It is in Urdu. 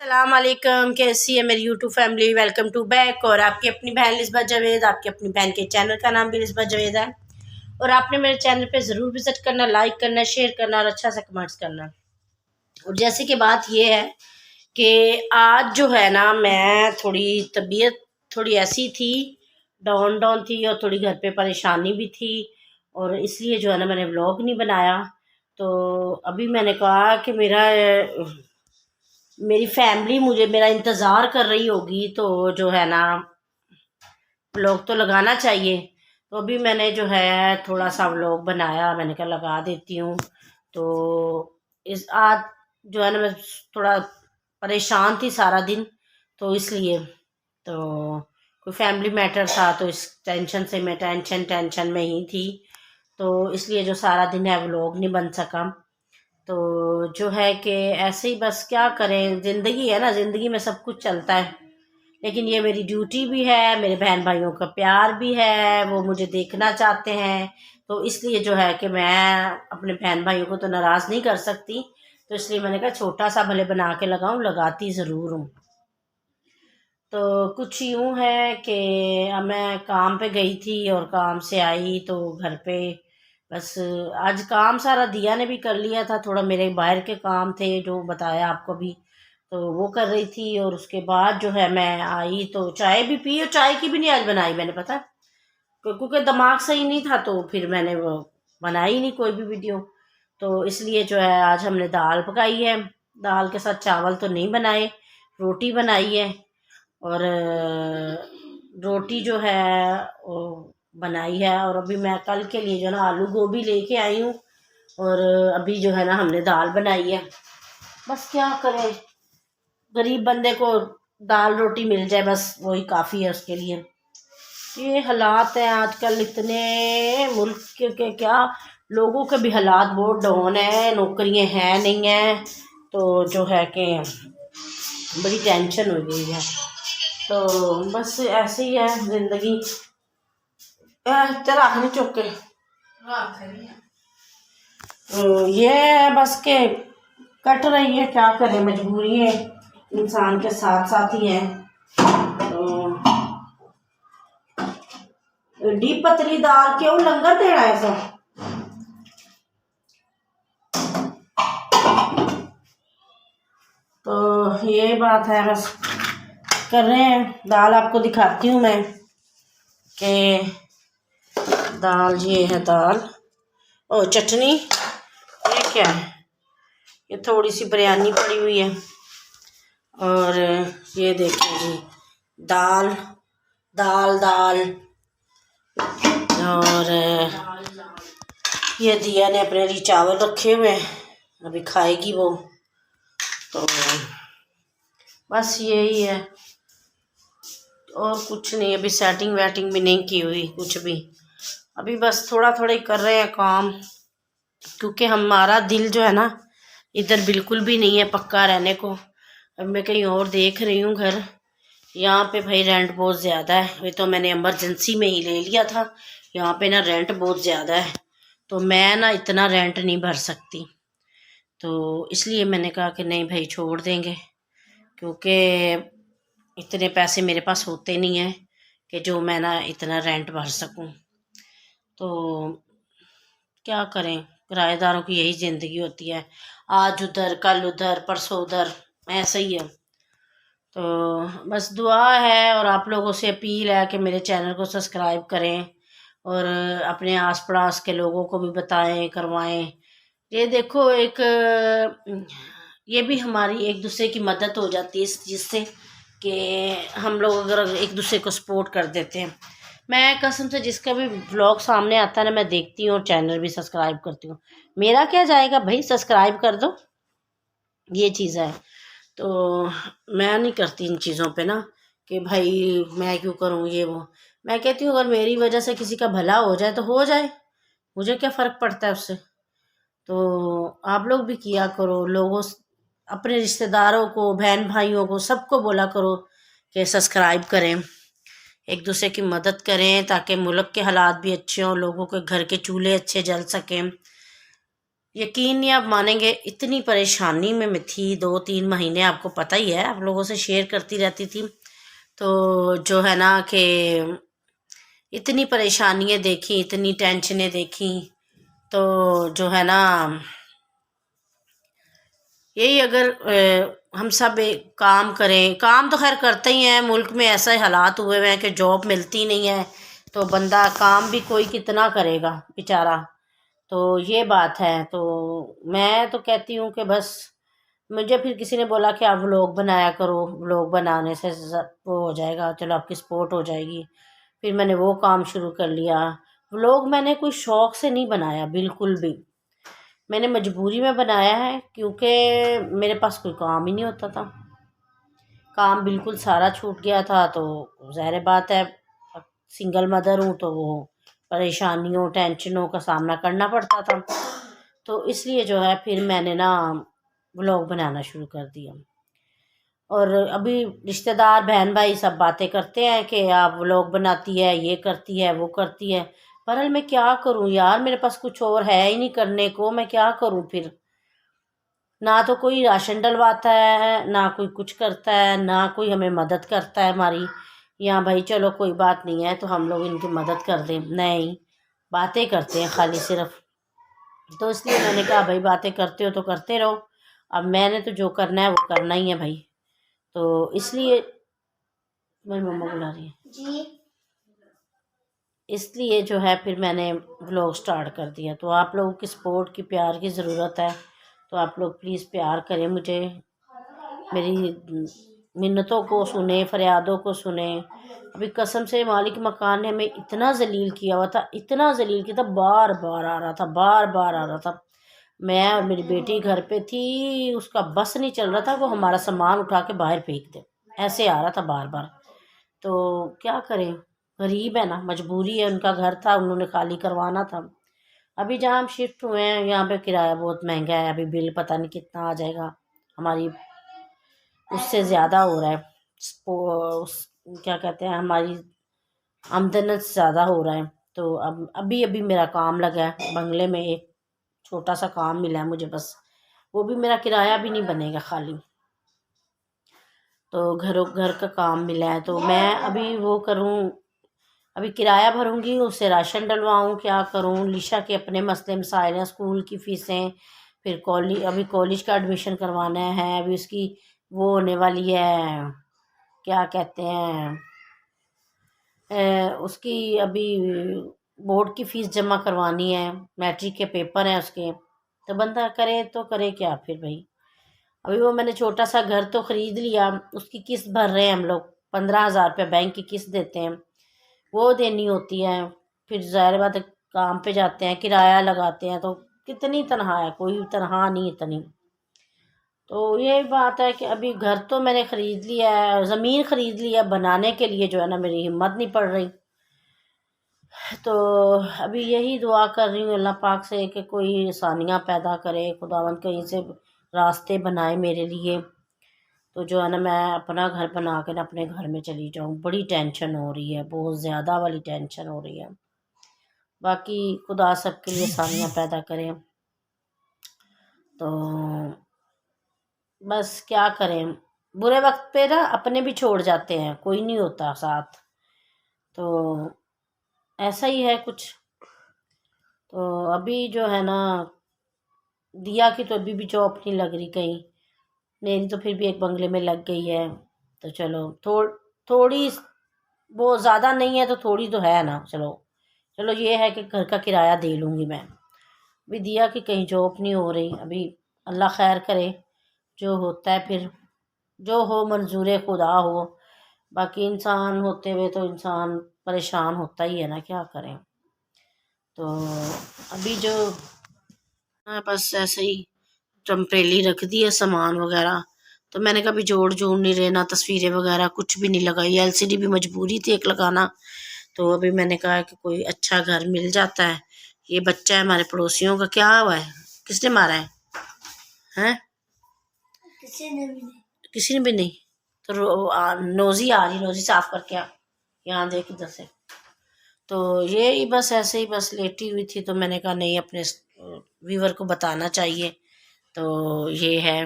السلام علیکم، کیسی ہے میری YouTube family? Welcome to back. اور آپ کی اپنی بہن نسبت جاوید، آپ کی اپنی بہن کے چینل کا نام بھی نسبت جاوید ہے۔ اور آپ نے میرے چینل پہ ضرور وزٹ کرنا، لائک کرنا، شیئر کرنا اور اچھا سا کمنٹس کرنا۔ اور جیسے کہ بات یہ ہے کہ آج جو ہے نا میں تھوڑی طبیعت تھوڑی ایسی تھی، ڈاؤن تھی، اور تھوڑی گھر پہ پریشانی بھی تھی، اور اس لیے جو ہے نا میں نے ولاگ نہیں بنایا۔ تو ابھی میں نے کہا کہ میری فیملی میرا انتظار کر رہی ہوگی، تو جو ہے نا ولاگ تو لگانا چاہیے۔ تو ابھی میں نے جو ہے تھوڑا سا ولاگ بنایا، میں نے کہا لگا دیتی ہوں۔ تو آج جو ہے نا میں تھوڑا پریشان تھی سارا دن، تو اس لیے تو کوئی فیملی میٹر تھا، تو اس ٹینشن سے میں ٹینشن میں ہی تھی، تو اس لیے جو سارا دن ہے ولاگ نہیں بن سکا۔ تو جو ہے کہ ایسے ہی بس کیا کریں، زندگی ہے نا، زندگی میں سب کچھ چلتا ہے، لیکن یہ میری ڈیوٹی بھی ہے، میرے بہن بھائیوں کا پیار بھی ہے، وہ مجھے دیکھنا چاہتے ہیں، تو اس لیے جو ہے کہ میں اپنے بہن بھائیوں کو تو ناراض نہیں کر سکتی، تو اس لیے میں نے کہا چھوٹا سا بھلے بنا کے لگاؤں، لگاتی ضرور ہوں۔ تو کچھ یوں ہے کہ اب میں کام پہ گئی تھی اور کام سے آئی تو گھر پہ بس آج کام سارا دیا نے بھی کر لیا تھا، تھوڑا میرے باہر کے کام تھے جو بتایا آپ کو بھی، تو وہ کر رہی تھی۔ اور اس کے بعد جو ہے میں آئی تو چائے بھی پی، اور چائے کی بھی نہیں آج بنائی میں نے، پتہ کیونکہ دماغ صحیح نہیں تھا، تو پھر میں نے وہ بنائی نہیں کوئی بھی ویڈیو۔ تو اس لیے جو ہے آج ہم نے دال پکائی ہے، دال کے ساتھ چاول تو نہیں بنائے، روٹی بنائی ہے، اور روٹی جو ہے وہ بنائی ہے، اور ابھی میں کل کے لیے جو ہے نا آلو گوبھی لے کے آئی ہوں، اور ابھی جو ہے نا ہم نے دال بنائی ہے۔ بس کیا کریں، غریب بندے کو دال روٹی مل جائے بس وہی کافی ہے اس کے لیے۔ یہ حالات ہیں آج کل اتنے، ملک کے کیا لوگوں کے بھی حالات بہت ڈاؤن ہیں، نوکریاں ہیں نہیں ہیں، تو جو ہے کہ بڑی ٹینشن ہو گئی ہے۔ تو بس ایسے ہی ہے زندگی، تیرا نہیں چوکے یہ بس کہ کٹ رہی ہے، کیا کریں، مجبوری ہے، انسان کے ساتھ ساتھ ہی ہے۔ تو ایڈی پتلی دال کیوں لنگر دینا ہے سب، تو یہ بات ہے، بس کر رہے ہیں۔ دال آپ کو دکھاتی ہوں میں کہ دال، یہ ہے دال اور چٹنی، یہ کیا ہے، یہ تھوڑی سی بریانی پڑی ہوئی ہے، اور یہ دیکھیں جی دال دال دال، اور یہ دیا نے اپنے لیے چاول رکھے ہوئے ہیں، ابھی کھائے گی وہ۔ تو بس یہی ہے، اور کچھ نہیں، ابھی سیٹنگ ویٹنگ بھی نہیں کی ہوئی کچھ بھی، ابھی بس تھوڑا تھوڑا ہی کر رہے ہیں کام، کیونکہ ہمارا دل جو ہے نا ادھر بالکل بھی نہیں ہے پکا رہنے کو۔ اب میں کہیں اور دیکھ رہی ہوں گھر، یہاں پہ بھائی رینٹ بہت زیادہ ہے، یہ تو میں نے ایمرجنسی میں ہی لے لیا تھا، یہاں پہ نا رینٹ بہت زیادہ ہے، تو میں نا اتنا رینٹ نہیں بھر سکتی، تو اس لیے میں نے کہا کہ نہیں بھائی چھوڑ دیں گے، کیونکہ اتنے پیسے میرے پاس ہوتے نہیں ہیں کہ جو میں نا اتنا رینٹ بھر سکوں۔ تو کیا کریں، کرایہ داروں کی یہی زندگی ہوتی ہے، آج ادھر کل ادھر پرسوں ادھر، ایسا ہی ہے۔ تو بس دعا ہے اور آپ لوگوں سے اپیل ہے کہ میرے چینل کو سبسکرائب کریں، اور اپنے آس پڑوس کے لوگوں کو بھی بتائیں، کروائیں۔ یہ دیکھو یہ بھی ہماری ایک دوسرے کی مدد ہو جاتی ہے اس چیز سے کہ ہم لوگ اگر ایک دوسرے کو سپورٹ کر دیتے ہیں۔ میں قسم سے جس کا بھی ولاگ سامنے آتا ہے نا میں دیکھتی ہوں، اور چینل بھی سبسکرائب کرتی ہوں، میرا کیا جائے گا بھائی، سبسکرائب کر دو، یہ چیز ہے۔ تو میں نہیں کرتی ان چیزوں پہ نا کہ بھائی میں کیوں کروں یہ وہ، میں کہتی ہوں اگر میری وجہ سے کسی کا بھلا ہو جائے تو ہو جائے، مجھے کیا فرق پڑتا ہے اس سے۔ تو آپ لوگ بھی کیا کرو، لوگوں اپنے رشتہ داروں کو، بہن بھائیوں کو، سب کو بولا کرو کہ سبسکرائب کریں، ایک دوسرے کی مدد کریں، تاکہ ملک کے حالات بھی اچھے ہوں، لوگوں کے گھر کے چولہے اچھے جل سکیں۔ یقین نہیں آپ مانیں گے، اتنی پریشانی میں تھی 2-3 مہینے، آپ کو پتہ ہی ہے، آپ لوگوں سے شیئر کرتی رہتی تھی، تو جو ہے نا کہ اتنی پریشانیاں دیکھیں، اتنی ٹینشنیں دیکھیں، تو جو ہے نا یہی اگر ہم سب ایک کام کریں، کام تو خیر کرتے ہی ہیں، ملک میں ایسے حالات ہوئے ہوئے ہیں کہ جاب ملتی نہیں ہے، تو بندہ کام بھی کوئی کتنا کرے گا بیچارہ، تو یہ بات ہے۔ تو میں تو کہتی ہوں کہ بس مجھے پھر کسی نے بولا کہ آپ ولاگ بنایا کرو، ولاگ بنانے سے وہ ہو جائے گا، چلو آپ کی سپورٹ ہو جائے گی، پھر میں نے وہ کام شروع کر لیا۔ ولاگ میں نے کوئی شوق سے نہیں بنایا بالکل بھی، میں نے مجبوری میں بنایا ہے، کیونکہ میرے پاس کوئی کام ہی نہیں ہوتا تھا، کام بالکل سارا چھوٹ گیا تھا، تو ظاہر بات ہے سنگل مدر ہوں تو وہ پریشانیوں ٹینشنوں کا سامنا کرنا پڑتا تھا، تو اس لیے جو ہے پھر میں نے نا ولاگ بنانا شروع کر دیا۔ اور ابھی رشتہ دار بہن بھائی سب باتیں کرتے ہیں کہ آپ ولاگ بناتی ہے، یہ کرتی ہے، وہ کرتی ہے، بہرحال میں کیا کروں یار، میرے پاس کچھ اور ہے ہی نہیں کرنے کو، میں کیا کروں پھر، نہ تو کوئی راشن ڈلواتا ہے، نہ کوئی کچھ کرتا ہے، نہ کوئی ہمیں مدد کرتا ہے ہماری، یا بھائی چلو کوئی بات نہیں ہے تو ہم لوگ ان کی مدد کر دیں، نہیں، باتیں کرتے ہیں خالی صرف۔ تو اس لیے میں نے کہا بھائی باتیں کرتے ہو تو کرتے رہو، اب میں نے تو جو کرنا ہے وہ کرنا ہی ہے بھائی، تو اس لیے میری مما بلا رہی ہے جی، اس لیے جو ہے پھر میں نے ولاگ سٹارٹ کر دیا۔ تو آپ لوگوں کی سپورٹ کی، پیار کی ضرورت ہے، تو آپ لوگ پلیز پیار کریں مجھے، میری منتوں کو سنیں، فریادوں کو سنیں۔ ابھی قسم سے مالک مکان نے ہمیں اتنا ذلیل کیا ہوا تھا، اتنا ذلیل کیا تھا، بار بار آ رہا تھا، بار بار آ رہا تھا، میں اور میری بیٹی گھر پہ تھی، اس کا بس نہیں چل رہا تھا، وہ ہمارا سامان اٹھا کے باہر پھینک دے، ایسے آ رہا تھا بار بار۔ تو کیا کریں، غریب ہے نا، مجبوری ہے، ان کا گھر تھا، انہوں نے خالی کروانا تھا۔ ابھی جہاں ہم شفٹ ہوئے ہیں یہاں پہ کرایہ بہت مہنگا ہے، ابھی بل پتہ نہیں کتنا آ جائے گا، ہماری اس سے زیادہ ہو رہا ہے، کیا کہتے ہیں، ہماری آمدن سے زیادہ ہو رہا ہے۔ تو ابھی میرا کام لگا ہے بنگلے میں، ایک چھوٹا سا کام ملا ہے مجھے، بس وہ بھی میرا کرایہ بھی نہیں بنے گا خالی، تو گھر کا کام ملا ہے، تو میں ابھی وہ کروں، ابھی کرایہ بھروں گی، اس سے راشن ڈلواؤں، کیا کروں، لیشا کے اپنے مسئلے مسائل ہیں، اسکول کی فیسیں، پھر ابھی کالج کا ایڈمیشن کروانا ہے، ابھی اس کی وہ ہونے والی ہے، کیا کہتے ہیں، اس کی ابھی بورڈ کی فیس جمع کروانی ہے، میٹرک کے پیپر ہیں اس کے، تو بندہ کرے تو کرے کیا پھر بھائی۔ ابھی وہ میں نے چھوٹا سا گھر تو خرید لیا، اس کی قسط بھر رہے ہیں ہم لوگ، 15,000 روپے بینک کی قسط دیتے ہیں، وہ دینی ہوتی ہے، پھر ظاہر بات ہے کام پہ جاتے ہیں، کرایہ لگاتے ہیں، تو کتنی تنہا ہے، کوئی تنہا نہیں اتنی۔ تو یہ بات ہے کہ ابھی گھر تو میں نے خرید لیا ہے، زمین خرید لیا، بنانے کے لیے جو ہے نا میری ہمت نہیں پڑ رہی، تو ابھی یہی دعا کر رہی ہوں اللہ پاک سے کہ کوئی آسانیاں پیدا کرے، خداوند کہیں سے راستے بنائے میرے لیے، تو جو ہے نا میں اپنا گھر بنا کے نا اپنے گھر میں چلی جاؤں۔ بڑی ٹینشن ہو رہی ہے، بہت زیادہ والی ٹینشن ہو رہی ہے، باقی خدا سب کے لیے آسانیاں پیدا کرے۔ تو بس کیا کریں، برے وقت پہ نا اپنے بھی چھوڑ جاتے ہیں، کوئی نہیں ہوتا ساتھ، تو ایسا ہی ہے کچھ۔ تو ابھی جو ہے نا دیا کی تو ابھی بھی جاب نہیں لگ رہی کہیں، میری تو پھر بھی ایک بنگلے میں لگ گئی ہے، تو چلو تھوڑی وہ زیادہ نہیں ہے تو تھوڑی تو ہے نا، چلو یہ ہے کہ گھر کا کرایہ دے لوں گی میں۔ ابھی دیا کہ کہیں جاب نہیں ہو رہی، ابھی اللہ خیر کرے، جو ہوتا ہے پھر جو ہو منظور خدا ہو، باقی انسان ہوتے ہوئے تو انسان پریشان ہوتا ہی ہے نا، کیا کریں۔ تو ابھی جو بس ایسے ہی ٹمپریلی رکھ دی ہے سامان وغیرہ، تو میں نے کہا بھی جوڑ نہیں رہے، نہ تصویریں وغیرہ کچھ بھی نہیں لگائی، LCD بھی مجبوری تھی ایک لگانا، تو ابھی میں نے کہا کہ کوئی اچھا گھر مل جاتا ہے۔ یہ بچہ ہے ہمارے پڑوسیوں کا، کیا ہوا ہے، کس نے مارا ہے، ہیں کسی نے بھی نہیں، تو نوزی آ رہی، نوزی صاف کر کے یہاں دیکھ ادھر سے۔ تو یہی بس ایسے ہی بس لیٹی ہوئی تھی، تو میں نے کہا نہیں اپنے ویور کو بتانا چاہیے۔ تو یہ ہے